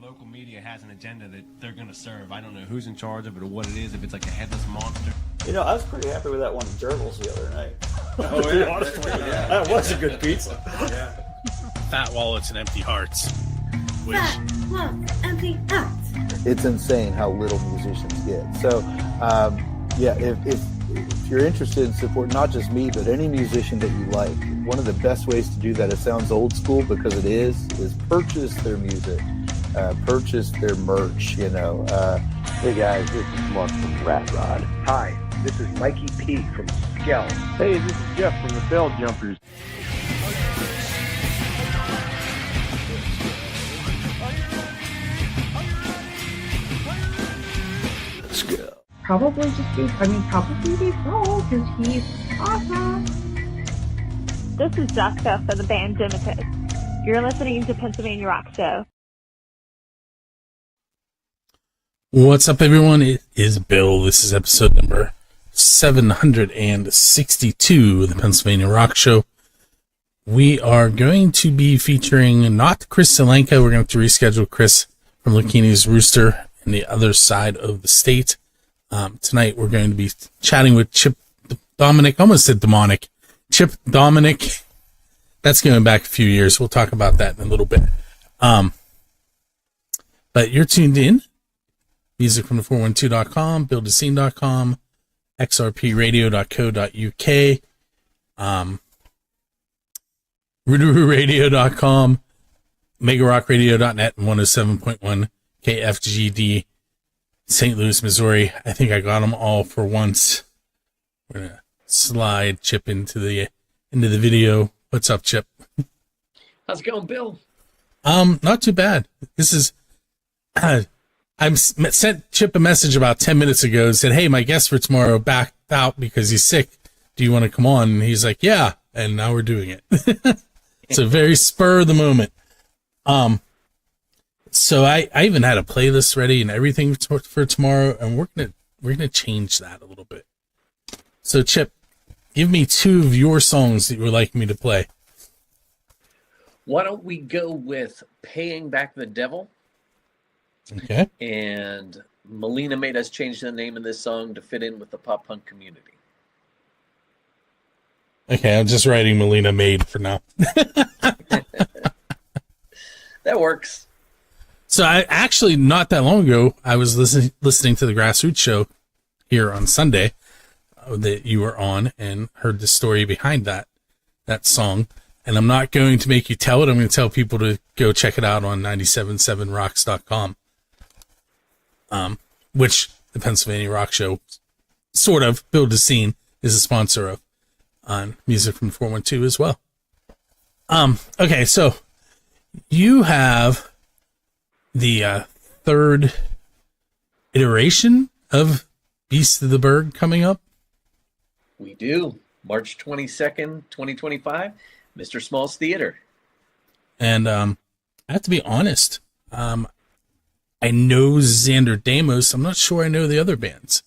local media has an agenda that they're going to serve. I don't know who's in charge of it or what it is, if it's like a headless monster. You know, I was pretty happy with that one Gerbils the other night. Oh, yeah. Honestly, that was a good pizza. Yeah. Fat wallets and empty hearts. Which... Fat wallets, empty hearts. It's insane how little musicians get. So, yeah, if you're interested in support, not just me, but any musician that you like, one of the best ways to do that, it sounds old school because it is purchase their music, purchase their merch, you know. Hey guys, this is Mark from Rat Rod. Hi, this is Mikey P from Skell. Hey, this is Jeff from the Bell Jumpers. Skell. Probably be Paul, because he's awesome. This is Jessica for the band Dimitus. You're listening to Pennsylvania Rock Show. What's up, everyone? It is Bill. This is episode number 762 of the Pennsylvania Rock Show. We are going to be featuring not Chris Zelenka. We're going to reschedule Chris from Lucchini's Rooster in the other side of the state. Tonight we're going to be chatting with Chip Dominic. Almost said demonic. Chip Dominic. That's going back a few years. We'll talk about that in a little bit. But you're tuned in. Music from the 412.com, buildascene.com, xrpradio.co.uk, rootarooradio.com, megarockradio.net, and 107.1 KFGD, St. Louis, Missouri. I think I got them all for once. We're going to slide Chip into the video. What's up, Chip? How's it going, Bill? Not too bad. This is... I sent Chip a message about 10 minutes ago and said, hey, my guest for tomorrow backed out because he's sick. Do you want to come on? And he's like, yeah. And now we're doing it. It's a very spur of the moment. So I even had a playlist ready and everything for tomorrow, and we're gonna change that a little bit. So Chip, give me two of your songs that you would like me to play. Why don't we go with Paying Back the Devil? Okay. And Melina made us change the name of this song to fit in with the pop punk community. Okay, I'm just writing Melina Made for now. That works. So I actually, not that long ago, I was listening to the Grassroots show here on Sunday that you were on, and heard the story behind that song. And I'm not going to make you tell it. I'm going to tell people to go check it out on 977rocks.com. Which the Pennsylvania Rock Show, sort of, Build a Scene, is a sponsor of, on Music from 412 as well. Okay, so you have the third iteration of Beast of the Burgh coming up. We do. March 22nd, 2025, Mr. Small's Theater. And I have to be honest, I know Xander Damos. I'm not sure I know the other bands.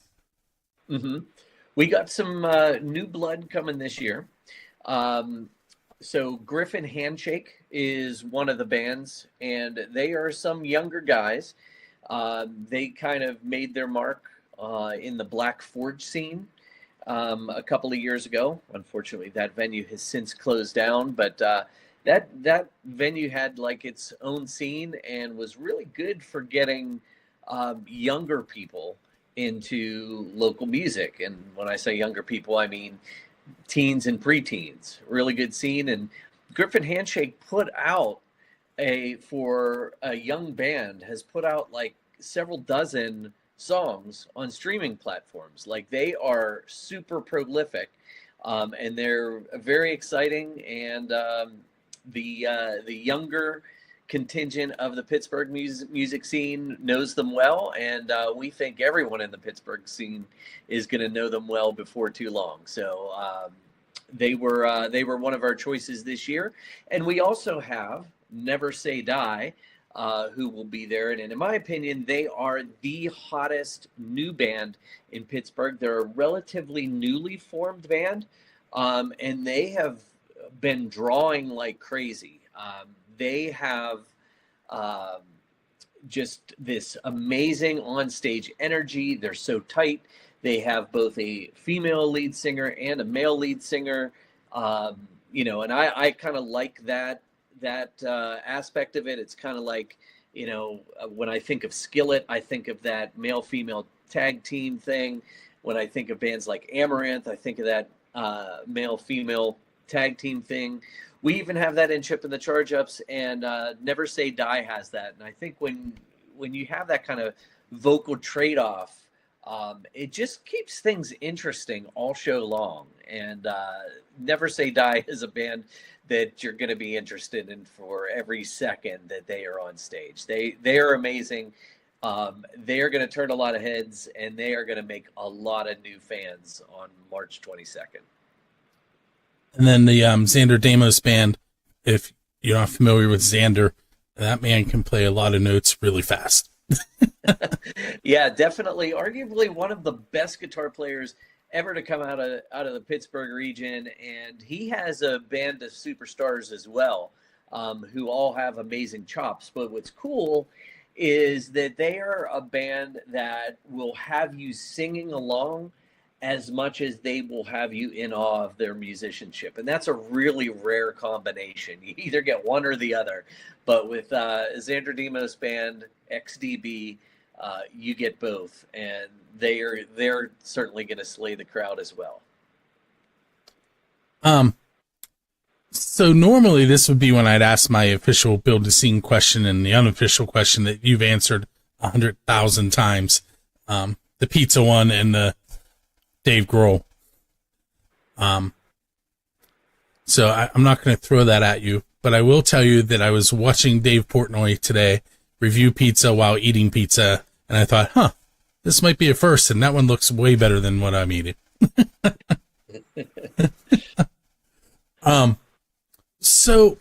Mm-hmm. We got some new blood coming this year. So Griffen Handshake is one of the bands, and they are some younger guys. They kind of made their mark in the Black Forge scene a couple of years ago. Unfortunately, that venue has since closed down, but that venue had like its own scene and was really good for getting younger people into local music. And when I say younger people, I mean teens and preteens. Really good scene. And Griffen Handshake put out for a young band, has put out like several dozen songs on streaming platforms. Like, they are super prolific, and they're very exciting. And the younger contingent of the Pittsburgh music scene knows them well, and we think everyone in the Pittsburgh scene is going to know them well before too long. So they were one of our choices this year. And we also have Never Say Die, who will be there. And in my opinion, they are the hottest new band in Pittsburgh. They're a relatively newly formed band, and they have been drawing like crazy. They have just this amazing on-stage energy. They're so tight. They have both a female lead singer and a male lead singer. And I kind of like that aspect of it. It's kind of like, when I think of Skillet, I think of that male-female tag team thing. When I think of bands like Amaranth, I think of that male-female tag team thing. We even have that in Chip&TheChargeUps, and Never Say Die has that. And I think when you have that kind of vocal trade-off, it just keeps things interesting all show long. And Never Say Die is a band that you're going to be interested in for every second that they are on stage. They are amazing. They are going to turn a lot of heads, and they are going to make a lot of new fans on March 22nd. And then the Xander Damos band, if you're not familiar with Xander, that man can play a lot of notes really fast. Yeah, definitely. Arguably one of the best guitar players ever to come out of the Pittsburgh region. And he has a band of superstars as well, who all have amazing chops. But what's cool is that they are a band that will have you singing along as much as they will have you in awe of their musicianship. And that's a really rare combination. You either get one or the other. But with Xander Demos band, XDB, you get both. And they're certainly going to slay the crowd as well. So normally this would be when I'd ask my official build a scene question and the unofficial question that you've answered 100,000 times. The pizza one and the Dave Grohl. So I'm not going to throw that at you, but I will tell you that I was watching Dave Portnoy today review pizza while eating pizza, and I thought, this might be a first, and that one looks way better than what I'm eating. So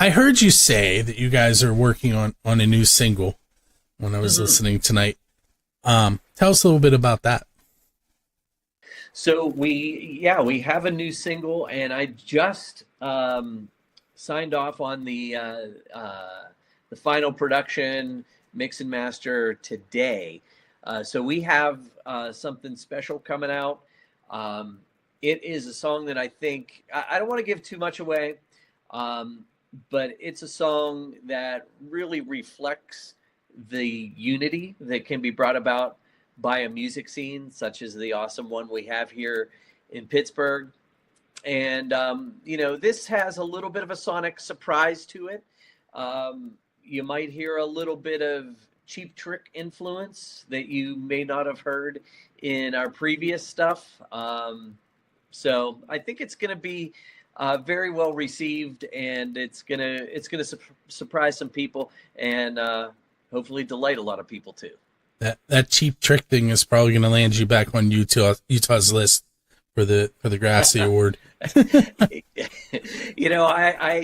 I heard you say that you guys are working on a new single when I was listening tonight. Tell us a little bit about that. So we have a new single, and I just signed off on the final production, mix and master today. So we have something special coming out. It is a song that I think I don't want to give too much away, but it's a song that really reflects the unity that can be brought about by a music scene such as the awesome one we have here in Pittsburgh. And, this has a little bit of a sonic surprise to it. You might hear a little bit of Cheap Trick influence that you may not have heard in our previous stuff. So I think it's going to be very well received, and it's gonna surprise some people, and hopefully delight a lot of people too. That Cheap Trick thing is probably going to land you back on Utah's list for the Grassy Award. I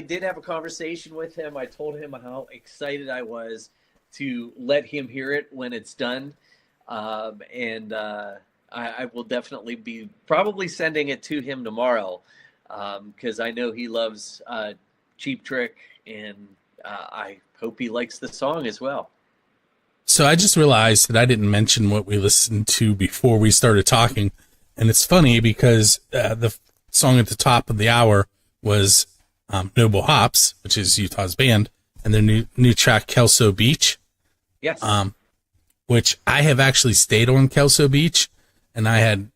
did have a conversation with him. I told him how excited I was to let him hear it when it's done, and I will definitely be probably sending it to him tomorrow, because I know he loves Cheap Trick, and I hope he likes the song as well. So I just realized that I didn't mention what we listened to before we started talking. And it's funny because the song at the top of the hour was Noble Hops, which is Utah's band, and their new track, Kelso Beach. Yes. Which I have actually stayed on Kelso Beach, and I had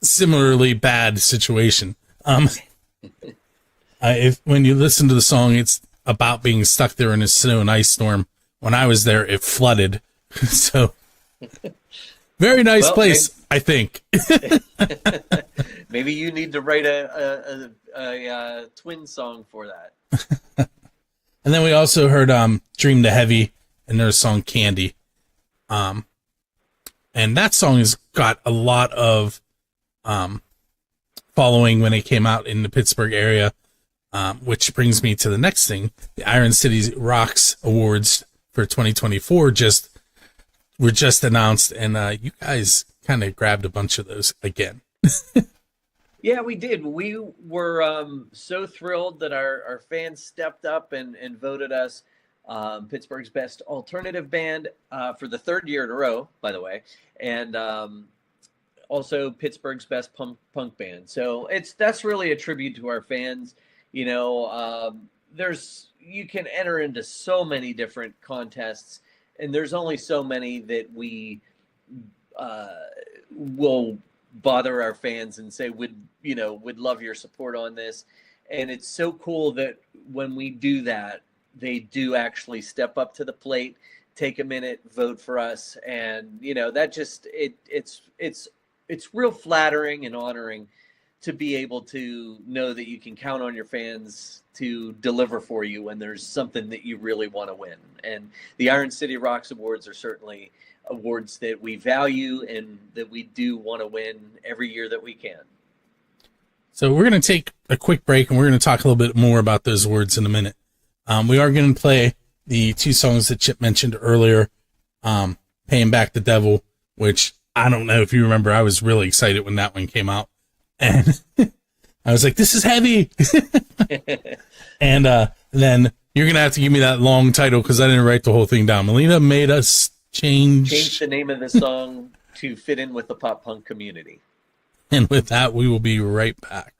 similarly bad situation. When you listen to the song, it's about being stuck there in a snow and ice storm. When I was there, it flooded. So, very nice place, I think. Maybe you need to write a twin song for that. And then we also heard Dream to Heavy and their song Candy. And that song has got a lot of following when it came out in the Pittsburgh area, which brings me to the next thing. The Iron City Rocks Awards for 2024 were just announced, and you guys kind of grabbed a bunch of those again. Yeah, we did. We were so thrilled that our fans stepped up and voted us Pittsburgh's best alternative band for the third year in a row, by the way, and also Pittsburgh's best punk band. So that's really a tribute to our fans. You know, you can enter into so many different contests, and there's only so many that we will bother our fans and say would love your support on this. And it's so cool that when we do that, they do actually step up to the plate, take a minute, vote for us, and that just it's real flattering and honoring to be able to know that you can count on your fans to deliver for you when there's something that you really want to win. And the Iron City Rocks Awards are certainly awards that we value and that we do want to win every year that we can. So we're going to take a quick break, and we're going to talk a little bit more about those awards in a minute. We are going to play the two songs that Chip mentioned earlier, Paying Back the Devil, which I don't know if you remember, I was really excited when that one came out. And I was like, this is heavy. And then you're going to have to give me that long title because I didn't write the whole thing down. Melina made us change the name of the song to fit in with the pop punk community. And with that, we will be right back.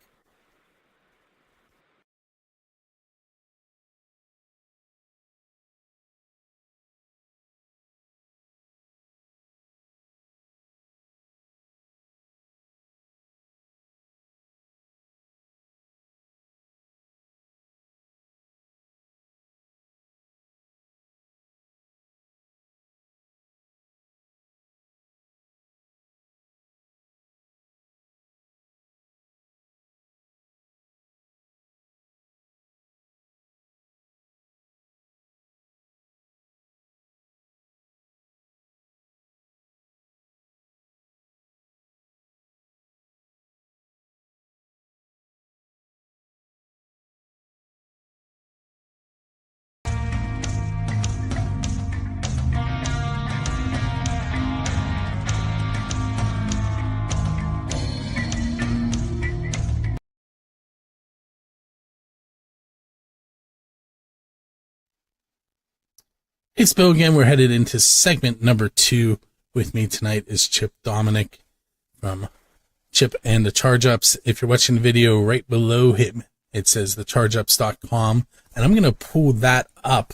It's Bill again. We're headed into segment number 2. With me tonight is Chip Dominic from Chip&TheChargeUps. If you're watching the video right below him, it says thechargeups.com. And I'm going to pull that up.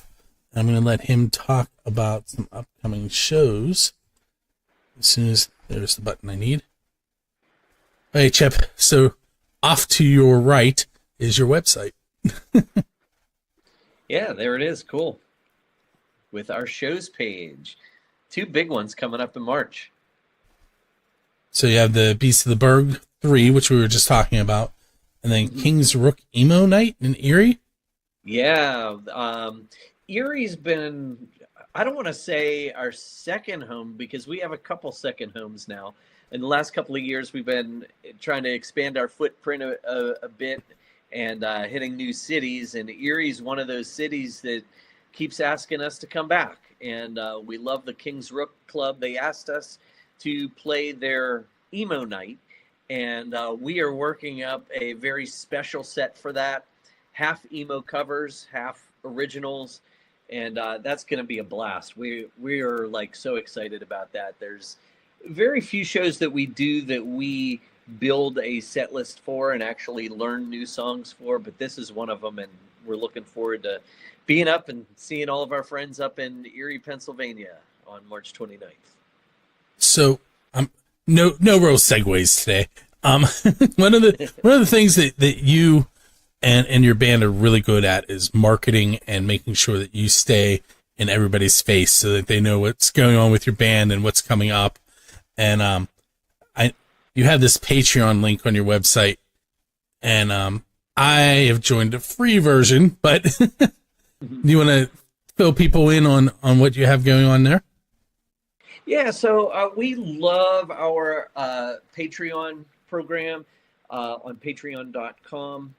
I'm going to let him talk about some upcoming shows as soon as there's the button I need. Hey, Chip. So off to your right is your website. Yeah, there it is. Cool. With our shows page. 2 big ones coming up in March. So you have the Beast of the Burgh 3, which we were just talking about, and then King's Rook Emo Night in Erie? Yeah. Erie's been, I don't want to say our second home because we have a couple second homes now. In the last couple of years, we've been trying to expand our footprint a bit and hitting new cities. And Erie's one of those cities that keeps asking us to come back. And we love the King's Rook Club. They asked us to play their emo night. And we are working up a very special set for that. Half emo covers, half originals. And that's going to be a blast. We are like so excited about that. There's very few shows that we do that we build a set list for and actually learn new songs for. But this is one of them. And we're looking forward to being up and seeing all of our friends up in Erie, Pennsylvania on March 29th. So, no real segues today. One of the things that you and your band are really good at is marketing and making sure that you stay in everybody's face so that they know what's going on with your band and what's coming up. And you have this Patreon link on your website, and I have joined a free version, but do you want to fill people in on what you have going on there? Yeah, so we love our Patreon program on patreon.com.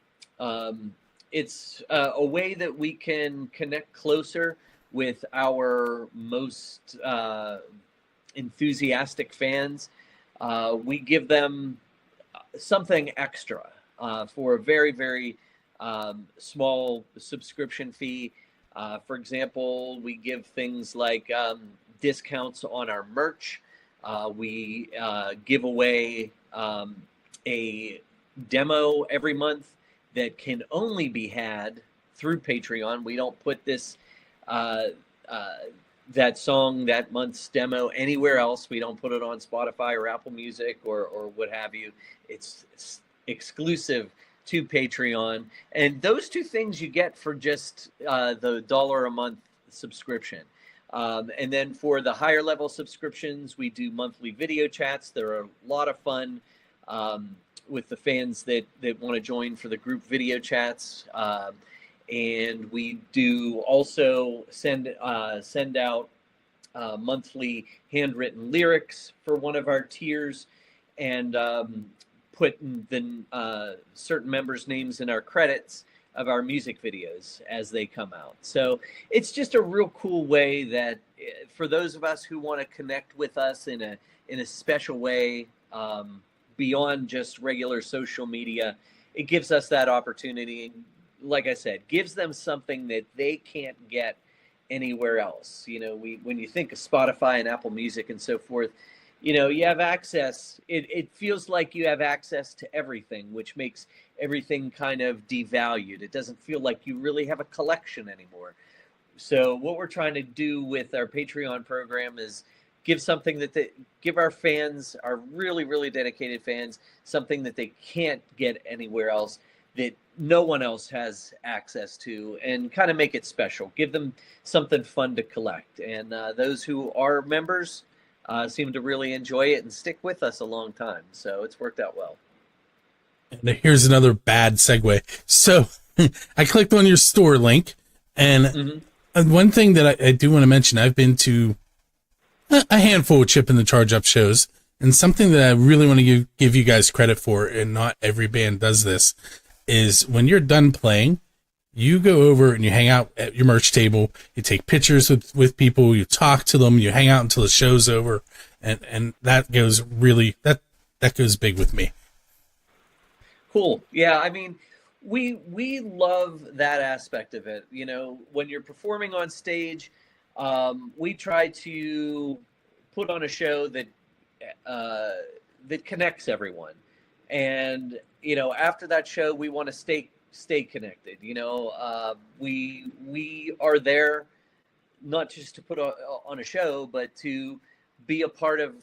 It's a way that we can connect closer with our most enthusiastic fans. We give them something extra for a very, very small subscription fee. For example, we give things like discounts on our merch. We give away a demo every month that can only be had through Patreon. We don't put this that song, that month's demo, anywhere else. We don't put it on Spotify or Apple Music or what have you. It's exclusive to Patreon. And those two things you get for just the $1 a month subscription. And then for the higher level subscriptions, we do monthly video chats. They're a lot of fun with the fans that want to join for the group video chats. And we do also send out monthly handwritten lyrics for one of our tiers, and put the certain members' names in our credits of our music videos as they come out. So it's just a real cool way that for those of us who want to connect with us in a special way, beyond just regular social media, it gives us that opportunity. Like I said, gives them something that they can't get anywhere else. You know, when you think of Spotify and Apple Music and so forth, you know, you have access. It feels like you have access to everything, which makes everything kind of devalued. It doesn't feel like you really have a collection anymore. So what we're trying to do with our Patreon program is give something give our fans, our really, really dedicated fans, something that they can't get anywhere else, that no one else has access to, and kind of make it special. Give them something fun to collect. And those who are members seem to really enjoy it and stick with us a long time. So it's worked out well. And here's another bad segue. So I clicked on your store link, and one thing that I do want to mention, I've been to a handful of Chip and the Charge Up shows, and something that I really want to give you guys credit for, and not every band does this, is when you're done playing, you go over and you hang out at your merch table, you take pictures with people, you talk to them, you hang out until the show's over, and that goes really, that goes big with me. Cool. Yeah, I mean, we love that aspect of it. You know, when you're performing on stage, we try to put on a show that connects everyone. And, you know, after that show, we want to stay connected. You know, we are there not just to put on a show, but to be a part of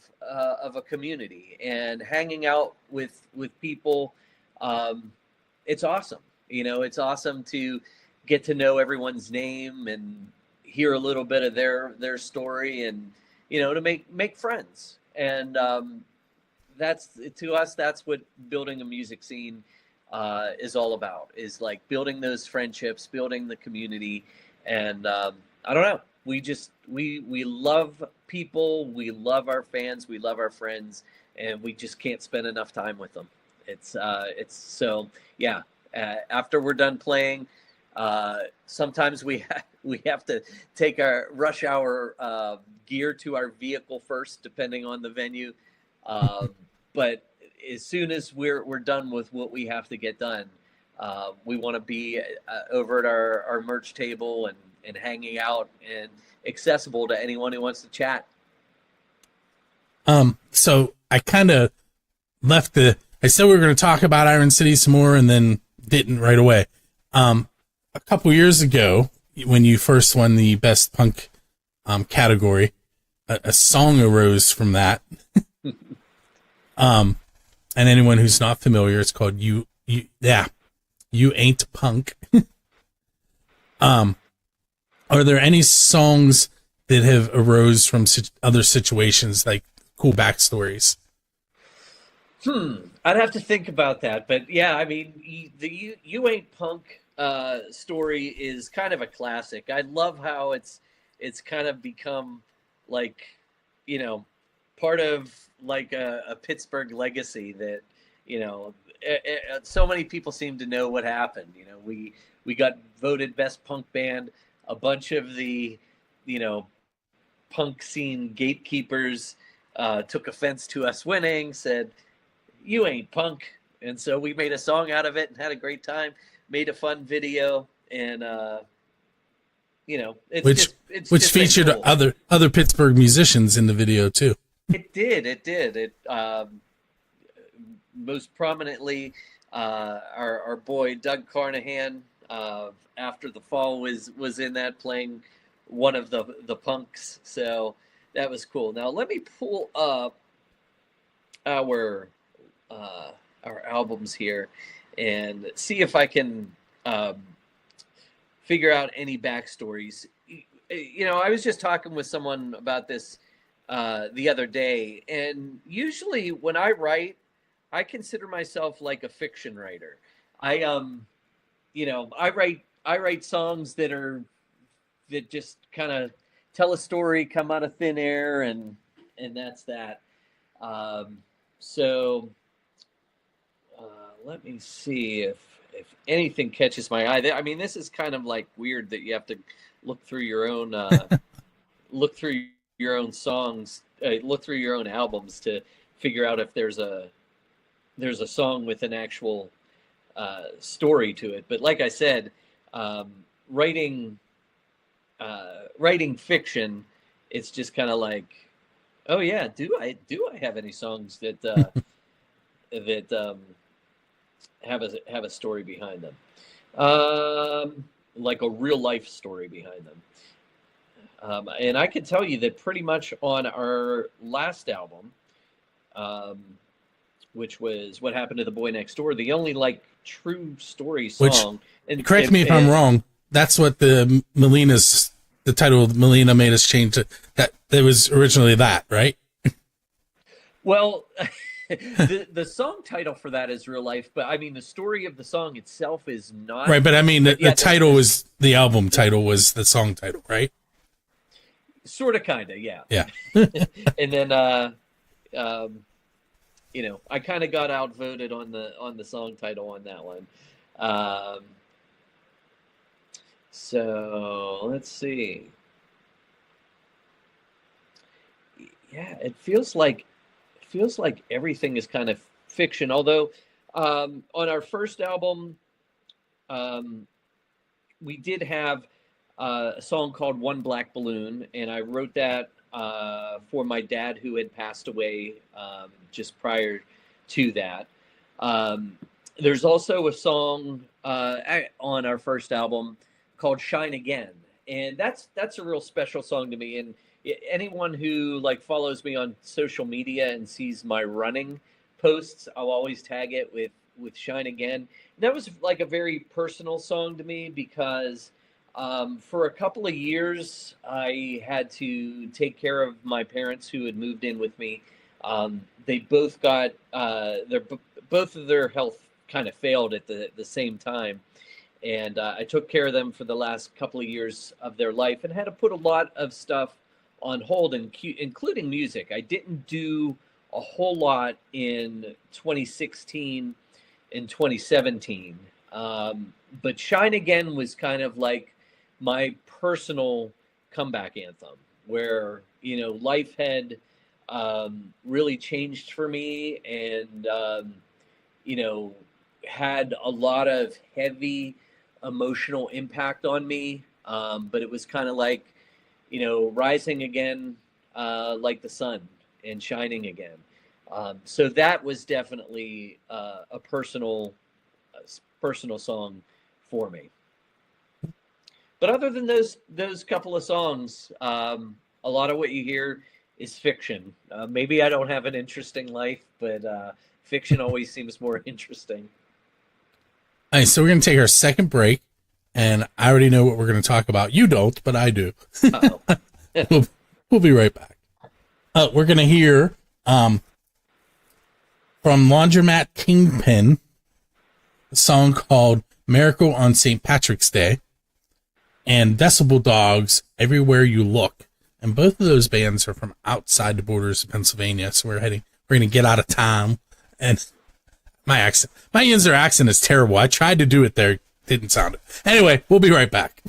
a community and hanging out with people. It's awesome. You know, it's awesome to get to know everyone's name and hear a little bit of their story, and, you know, to make friends. And that's, to us, that's what building a music scene is all about, is like building those friendships, building the community. And I don't know, we love people, we love our fans, we love our friends, and we just can't spend enough time with them. It's so, yeah, after we're done playing, sometimes we have to take our rush hour gear to our vehicle first, depending on the venue. But as soon as we're done with what we have to get done, we want to be over at our merch table and hanging out and accessible to anyone who wants to chat. So I kind of I said we were going to talk about Iron City some more, and then didn't right away. A couple years ago, when you first won the best punk category, a song arose from that. And anyone who's not familiar, it's called You Ain't Punk. Are there any songs that have arose from other situations, like cool backstories? I'd have to think about that, but yeah, I mean, the You Ain't Punk story is kind of a classic. I love how it's kind of become like, you know, part of like a Pittsburgh legacy that, you know, so many people seem to know what happened. You know, we got voted best punk band. A bunch of the, you know, punk scene gatekeepers took offense to us winning, said, "You ain't punk." And so we made a song out of it and had a great time, made a fun video, and you know, it's which just, it's which just been featured cool. other Pittsburgh musicians in the video too. It did. It most prominently, our boy Doug Carnahan, after the fall was in that playing one of the punks. So that was cool. Now let me pull up our albums here and see if I can figure out any backstories. You know, I was just talking with someone about this the other day, and usually when I write, I consider myself like a fiction writer. I you know, I write songs that just kind of tell a story, come out of thin air, and that's that. So let me see if anything catches my eye. I mean, this is kind of like weird that you have to look through your own songs, look through your own albums to figure out if there's a song with an actual story to it. But like I said, writing fiction, it's just kind of like, oh yeah, do I have any songs that that have a story behind them, like a real life story behind them. And I can tell you that pretty much on our last album, which was What Happened to the Boy Next Door, the only like true story song. Which, correct me if I'm wrong, that's what the title of Melina made us change to. That it was originally that, right? Well, the song title for that is Real Life, but I mean the story of the song itself is not right. But I mean the title was the album title was the song title, right? Sort of, kind of, yeah. Yeah. And then you know, I kind of got outvoted on the song title on that one. So let's see. Yeah, it feels like everything is kind of fiction. Although on our first album, we did have a song called One Black Balloon, and I wrote that for my dad who had passed away just prior to that. There's also a song on our first album called Shine Again, and that's a real special song to me. And anyone who like follows me on social media and sees my running posts, I'll always tag it with Shine Again. And that was like a very personal song to me because for a couple of years I had to take care of my parents who had moved in with me. They both got both of their health kind of failed at the same time. And I took care of them for the last couple of years of their life and had to put a lot of stuff on hold, including music. I didn't do a whole lot in 2016 and 2017. But Shine Again was kind of like my personal comeback anthem where, you know, life had really changed for me and, you know, had a lot of heavy emotional impact on me. But it was kind of like, you know, rising again like the sun and shining again. So that was definitely a personal song for me. But other than those couple of songs, a lot of what you hear is fiction. Maybe I don't have an interesting life, but fiction always seems more interesting. All right, so we're going to take our second break, and I already know what we're going to talk about. You don't, but I do. We'll be right back. We're going to hear from Laundromat Kingpin a song called Miracle on St. Patrick's Day and Decibel Dogs, Everywhere You Look. And both of those bands are from outside the borders of Pennsylvania, so we're going to get out of town. And my Yinzer accent is terrible. I tried to do it there. Didn't sound it. Anyway, we'll be right back.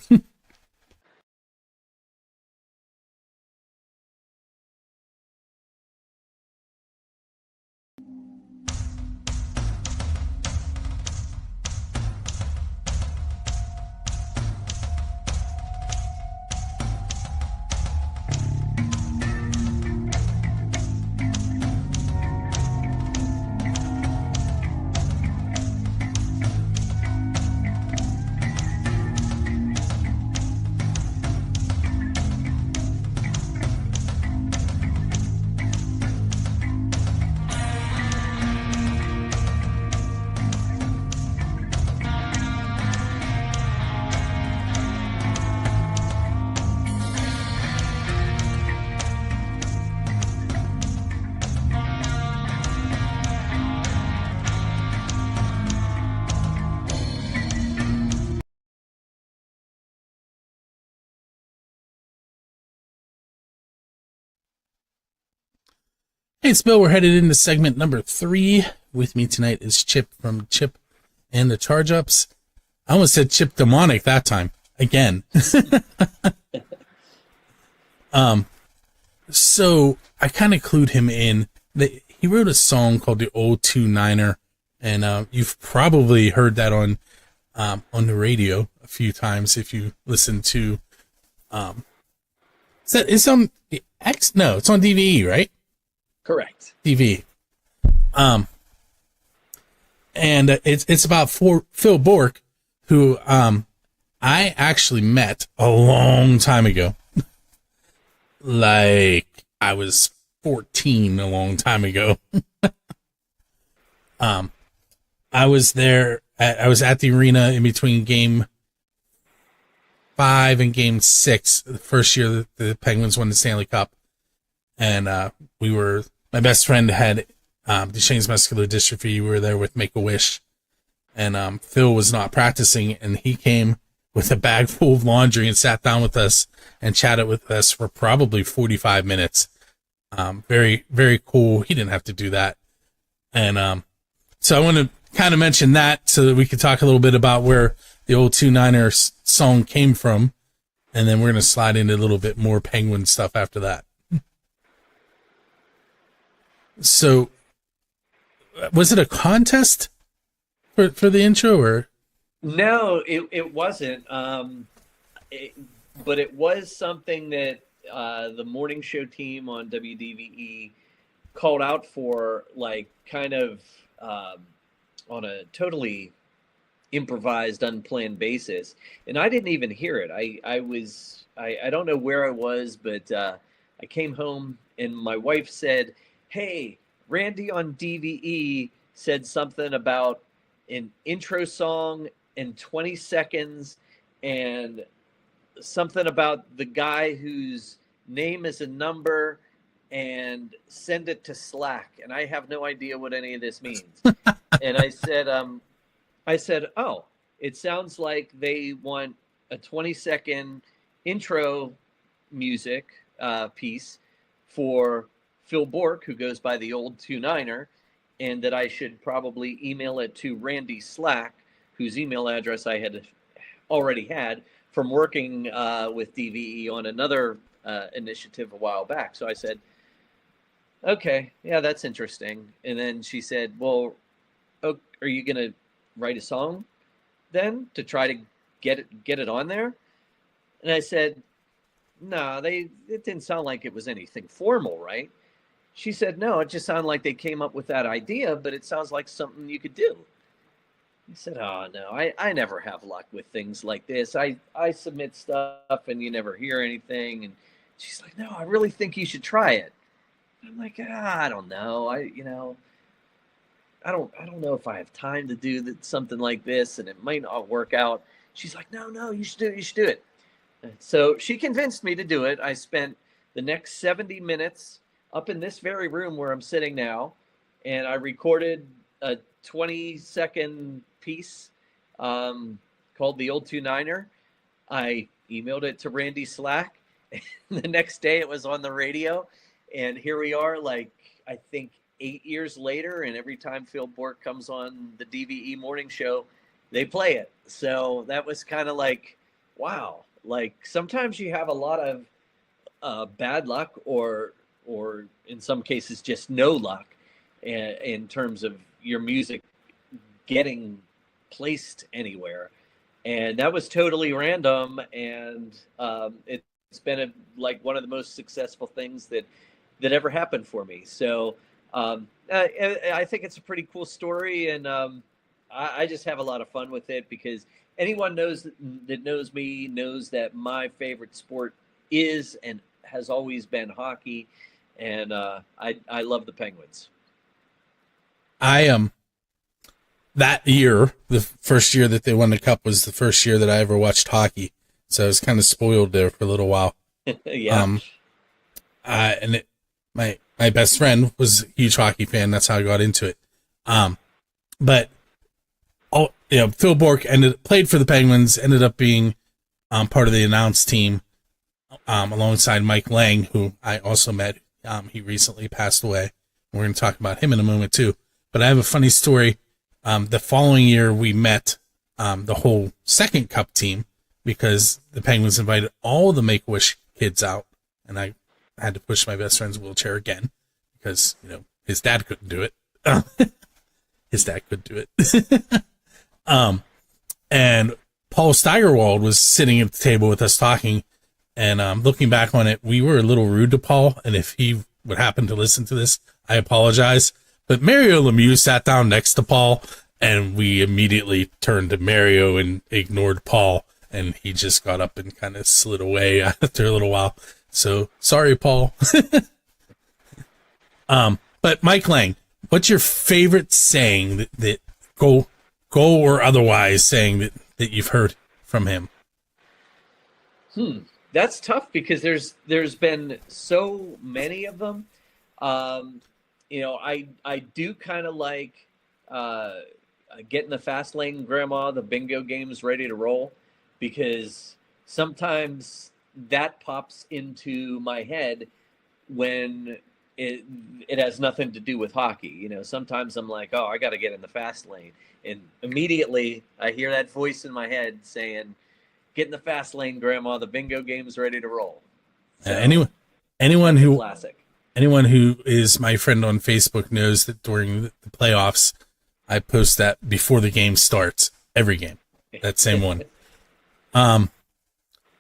Hey, it's Bill. We're headed into segment number 3. With me tonight is Chip from Chip and the ChargeUps. I almost said Chip Demonic that time. Again. So I kind of clued him in. He wrote a song called The Old 2-Niner, and you've probably heard that on the radio a few times if you listen to. It's on the X? No, it's on DVE, right? Correct. DVE. And it's about Phil Burgh, who I actually met a long time ago. Like I was 14 a long time ago. I was there. I was at the arena in between Game 5 and Game 6, the first year that the Penguins won the Stanley Cup, and my best friend had Duchenne's muscular dystrophy. We were there with Make-A-Wish, and Phil was not practicing, and he came with a bag full of laundry and sat down with us and chatted with us for probably 45 minutes. Very, very cool. He didn't have to do that. And so I want to kind of mention that so that we could talk a little bit about where the Old 2-Niner song came from, and then we're going to slide into a little bit more Penguin stuff after that. So, was it a contest for the intro, or? No, it wasn't. But it was something that the morning show team on WDVE called out for, like, kind of on a totally improvised, unplanned basis. And I didn't even hear it. I don't know where I was, but I came home and my wife said, "Hey, Randy on DVE said something about an intro song in 20 seconds and something about the guy whose name is a number and send it to Slack." And I have no idea what any of this means. And I said, "Oh, it sounds like they want a 20-second intro music piece for Phil Burgh, who goes by the Old 2-Niner, and that I should probably email it to Randy Slack, whose email address I had already had from working with DVE on another initiative a while back." So I said, "Okay, yeah, that's interesting." And then she said, "Well, are you going to write a song then to try to get it on there?" And I said, "No, it didn't sound like it was anything formal, right?" She said, "No, it just sounded like they came up with that idea, but it sounds like something you could do." I said, "Oh, no, I never have luck with things like this. I submit stuff and you never hear anything." And she's like, "No, I really think you should try it." I'm like, I don't know. I don't know if I have time to do something like this, and it might not work out. She's like, no, you should do it. You should do it. So she convinced me to do it. I spent the next 70 minutes up in this very room where I'm sitting now, and I recorded a 20-second piece called The Old 2-Niner. I emailed it to Randy Slack. And the next day it was on the radio, and here we are, like, I think 8 years later, and every time Phil Burgh comes on the DVE morning show, they play it. So that was kind of like, wow. Like, sometimes you have a lot of bad luck or in some cases just no luck in terms of your music getting placed anywhere. And that was totally random, and it's been like one of the most successful things that ever happened for me. So I think it's a pretty cool story, and I just have a lot of fun with it, because anyone that knows me knows that my favorite sport is and has always been hockey, and I love the Penguins. That year, the first year that they won the cup, was the first year that I ever watched hockey, so I was kind of spoiled there for a little while. Yeah. My best friend was a huge hockey fan. That's how I got into it. But Phil Burgh played for the Penguins, ended up being part of the announce team alongside Mike Lang, who I also met. He recently passed away. We're going to talk about him in a moment too. But I have a funny story. The following year we met the whole second cup team because the Penguins invited all the Make-A-Wish kids out, and I had to push my best friend's wheelchair again because, you know, his dad couldn't do it. His dad could do it. And Paul Steigerwald was sitting at the table with us talking, and looking back on it, we were a little rude to Paul, and if he would happen to listen to this, I apologize. But Mario Lemieux sat down next to Paul, and we immediately turned to Mario and ignored Paul, and he just got up and kind of slid away after a little while. So sorry, Paul. But Mike Lang, what's your favorite saying that goal or otherwise saying that you've heard from him? That's tough because there's been so many of them. You know, I do kind of like getting the fast lane, Grandma, the bingo game's ready to roll, because sometimes that pops into my head when it has nothing to do with hockey. You know, sometimes I'm like, oh, I got to get in the fast lane, and immediately I hear that voice in my head saying, "Get in the fast lane, Grandma. The bingo game's ready to roll." So, anyone who classic. Anyone who is my friend on Facebook knows that during the playoffs, I post that before the game starts. Every game, that same one.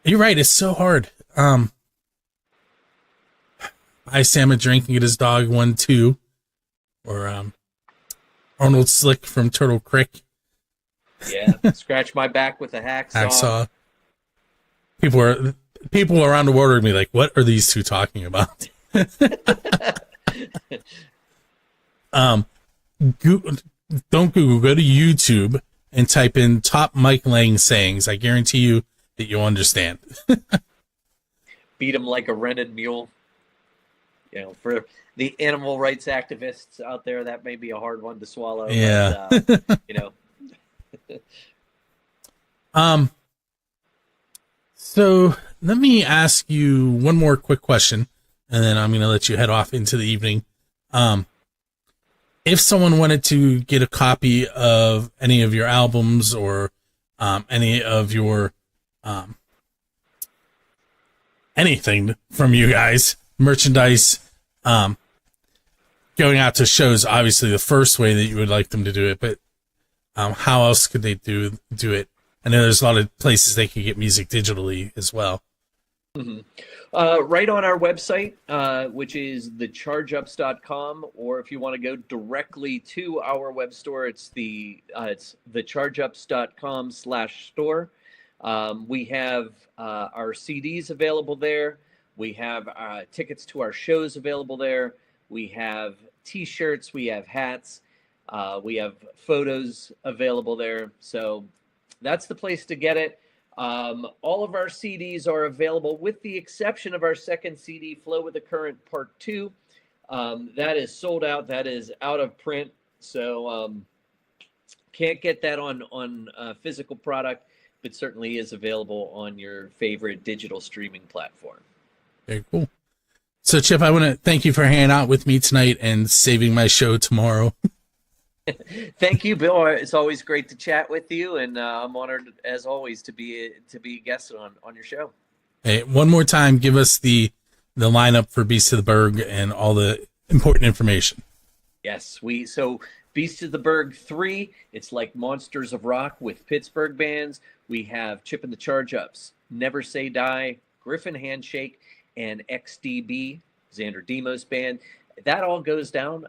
You're right. It's so hard. I Sam a drink and get his dog 1-2, or Arnold Slick from Turtle Creek. Yeah, scratch my back with a hacksaw. People around the world are gonna be like, "What are these two talking about?" Don't Google. Go to YouTube and type in top Mike Lang sayings. I guarantee you that you'll understand. Beat him like a rented mule. You know, for the animal rights activists out there, that may be a hard one to swallow. Yeah. But, you know. So let me ask you one more quick question, and then I'm going to let you head off into the evening. If someone wanted to get a copy of any of your albums or any of your anything from you guys, merchandise, going out to shows, obviously the first way that you would like them to do it, but how else could they do it? I know there's a lot of places they can get music digitally as well. Mm-hmm. Right on our website, which is thechargeups.com, or if you want to go directly to our web store, it's thechargeups.com/store. We have our CDs available there. We have tickets to our shows available there. We have T-shirts. We have hats. We have photos available there. So that's the place to get it. All of our CDs are available with the exception of our second CD, Flow with the Current Part 2. That is sold out. That is out of print. So can't get that on physical product, but certainly is available on your favorite digital streaming platform. Very cool. So, Chip, I want to thank you for hanging out with me tonight and saving my show tomorrow. Thank you, Bill. It's always great to chat with you, and I'm honored, as always, to be a guest on your show. Hey, one more time, give us the lineup for Beast of the Burgh and all the important information. Yes, so Beast of the Burgh 3, it's like Monsters of Rock with Pittsburgh bands. We have Chip&TheChargeUps, Never Say Die, Griffen Handshake, and XDB, Xander Demos band. That all goes down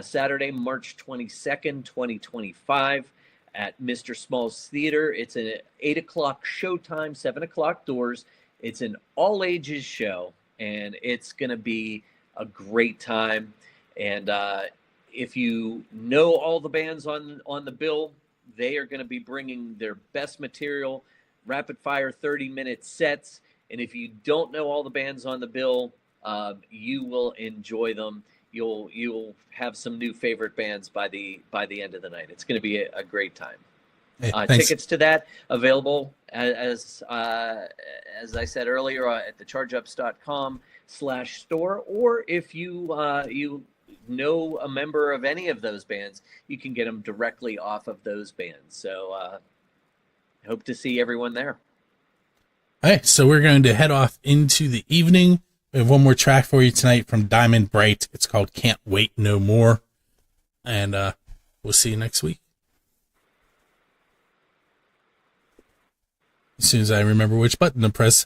Saturday, March 22nd, 2025 at Mr. Small's Theater. It's an 8 o'clock showtime, 7 o'clock doors. It's an all-ages show, and it's going to be a great time. And if you know all the bands on the bill, they are going to be bringing their best material, rapid-fire 30-minute sets. And if you don't know all the bands on the bill, you will enjoy them. You'll have some new favorite bands by the end of the night. It's going to be a great time. Hey, tickets to that available as I said earlier at thechargeups.com/store, or if you know a member of any of those bands, you can get them directly off of those bands. So hope to see everyone there. All right, so we're going to head off into the evening. We have one more track for you tonight from Diamond Bright. It's called Can't Wait No More. And we'll see you next week. As soon as I remember which button to press.